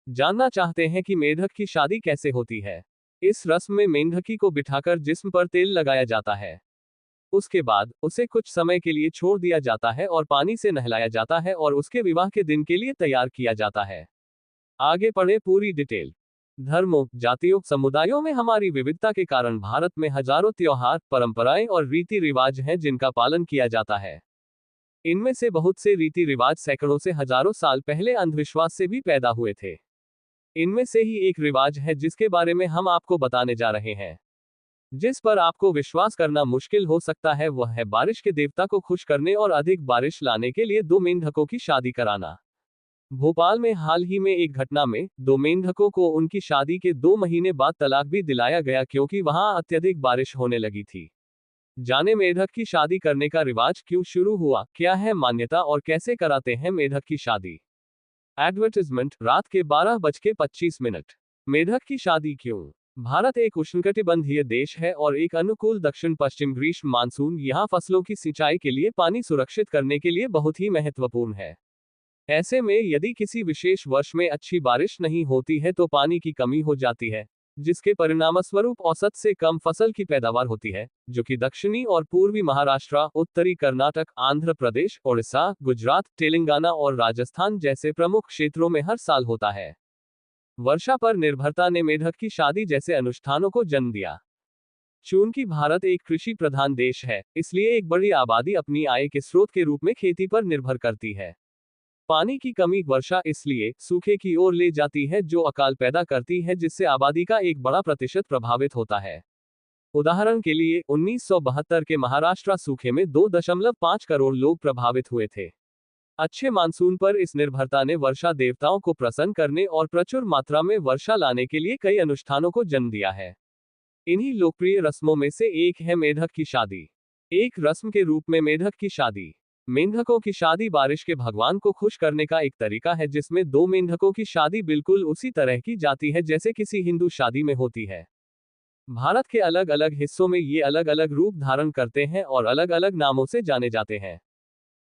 जानना चाहते हैं कि मेंढक की शादी कैसे होती है। इस रस्म में मेंढकी को बिठाकर जिस्म पर तेल लगाया जाता है। उसके बाद उसे कुछ समय के लिए छोड़ दिया जाता है और पानी से नहलाया जाता है और उसके विवाह के दिन के लिए तैयार किया जाता है। आगे पढ़े पूरी डिटेल। धर्मों, जातियों, समुदायों में हमारी विविधता के कारण भारत में हजारों त्योहार, परंपराएं और रीति रिवाज हैं जिनका पालन किया जाता है। इनमें से बहुत से रीति रिवाज सैकड़ों से हजारों साल पहले अंधविश्वास से भी पैदा हुए थे। इनमें से ही एक रिवाज है जिसके बारे में हम आपको बताने जा रहे हैं, जिस पर आपको विश्वास करना मुश्किल हो सकता है। वह है बारिश के देवता को खुश करने और अधिक बारिश लाने के लिए दो मेंढकों की शादी कराना। भोपाल में हाल ही में एक घटना में दो मेंढकों को उनकी शादी के 2 महीने बाद तलाक भी दिलाया गया क्योंकि वहां अत्यधिक बारिश होने लगी थी। जाने मेंढक की शादी करने का रिवाज क्यों शुरू हुआ, क्या है मान्यता और कैसे कराते हैं मेंढक की शादी। एडवर्टाइजमेंट, रात के 12:25। मेंढक की शादी क्यों। भारत एक उष्णकटिबंधीय देश है और एक अनुकूल दक्षिण पश्चिम ग्रीष्म मानसून यहाँ फसलों की सिंचाई के लिए पानी सुरक्षित करने के लिए बहुत ही महत्वपूर्ण है। ऐसे में यदि किसी विशेष वर्ष में अच्छी बारिश नहीं होती है तो पानी की कमी हो जाती है, जिसके परिणामस्वरूप औसत से कम फसल की पैदावार होती है, जो कि दक्षिणी और पूर्वी महाराष्ट्र, उत्तरी कर्नाटक, आंध्र प्रदेश, ओडिशा, गुजरात, तेलंगाना और राजस्थान जैसे प्रमुख क्षेत्रों में हर साल होता है। वर्षा पर निर्भरता ने मेंढक की शादी जैसे अनुष्ठानों को जन्म दिया। चूंकि भारत एक कृषि प्रधान देश है, इसलिए एक बड़ी आबादी अपनी आय के स्रोत के रूप में खेती पर निर्भर करती है। पानी की कमी वर्षा इसलिए सूखे की ओर ले जाती है जो अकाल पैदा करती है, जिससे आबादी का एक बड़ा प्रतिशत प्रभावित होता है। उदाहरण के लिए 1972 के महाराष्ट्र सूखे में 2.5 करोड़ लोग प्रभावित हुए थे। अच्छे मानसून पर इस निर्भरता ने वर्षा देवताओं को प्रसन्न करने और प्रचुर मात्रा में वर्षा लाने के लिए कई अनुष्ठानों को जन्म दिया है। इन्हीं लोकप्रिय रस्मों में से एक है मेंढक की शादी। एक रस्म के रूप में मेंढक की शादी। मेंढकों की शादी बारिश के भगवान को खुश करने का एक तरीका है जिसमें दो मेंढकों की शादी बिल्कुल उसी तरह की जाती है जैसे किसी हिंदू शादी में होती है। भारत के अलग अलग हिस्सों में ये अलग अलग रूप धारण करते हैं और अलग अलग नामों से जाने जाते हैं।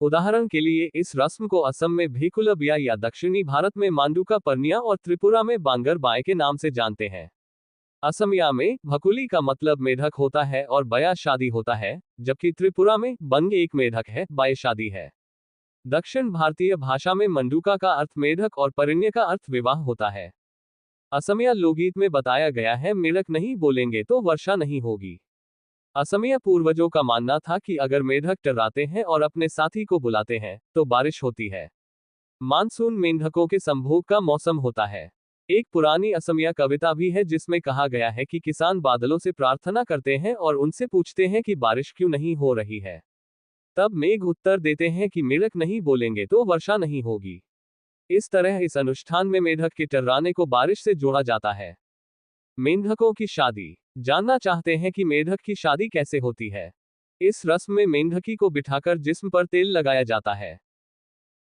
उदाहरण के लिए इस रस्म को असम में भेकुलबिया या दक्षिणी भारत में मांडुका परनिया और त्रिपुरा में बांगर बाय के नाम से जानते हैं। असमिया में भकुली का मतलब मेढक होता है और बया शादी होता है, जबकि त्रिपुरा में बंग एक मेढक है, बाय शादी है। दक्षिण भारतीय भाषा में मंडूका का अर्थ मेढक और परिण्य का अर्थ विवाह होता है। असमिया लोकगीत में बताया गया है, मेढक नहीं बोलेंगे तो वर्षा नहीं होगी। असमिया पूर्वजों का मानना था कि अगर मेढक टर्राते हैं और अपने साथी को बुलाते हैं तो बारिश होती है। मानसून मेंढकों के संभोग का मौसम होता है। एक पुरानी असमिया कविता भी है जिसमें कहा गया है कि किसान बादलों से प्रार्थना करते हैं और उनसे पूछते हैं कि बारिश क्यों नहीं हो रही है। तब मेघ उत्तर देते हैं कि मेढक नहीं बोलेंगे तो वर्षा नहीं होगी। इस तरह इस अनुष्ठान में मेढक के टर्राने को बारिश से जोड़ा जाता है। मेंढकों की शादी। जानना चाहते हैं कि मेंढक की शादी कैसे होती है। इस रस्म में मेंढकी को बिठाकर जिस्म पर तेल लगाया जाता है।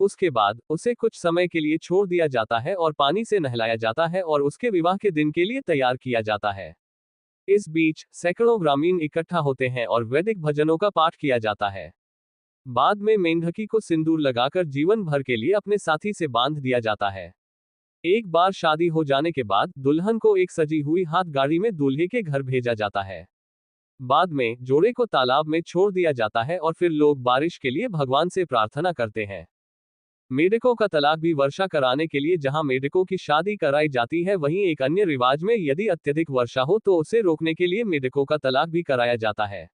उसके बाद उसे कुछ समय के लिए छोड़ दिया जाता है और पानी से नहलाया जाता है और उसके विवाह के दिन के लिए तैयार किया जाता है। इस बीच सैकड़ों ग्रामीण इकट्ठा होते हैं और वैदिक भजनों का पाठ किया जाता है। बाद में मेंढकी को सिंदूर लगाकर जीवन भर के लिए अपने साथी से बांध दिया जाता है। एक बार शादी हो जाने के बाद दुल्हन को एक सजी हुई हाथ गाड़ी में दूल्हे के घर भेजा जाता है। बाद में जोड़े को तालाब में छोड़ दिया जाता है और फिर लोग बारिश के लिए भगवान से प्रार्थना करते हैं। मेढकों का तलाक भी वर्षा कराने के लिए जहां मेढकों की शादी कराई जाती है, वहीं एक अन्य रिवाज में यदि अत्यधिक वर्षा हो तो उसे रोकने के लिए मेढकों का तलाक भी कराया जाता है।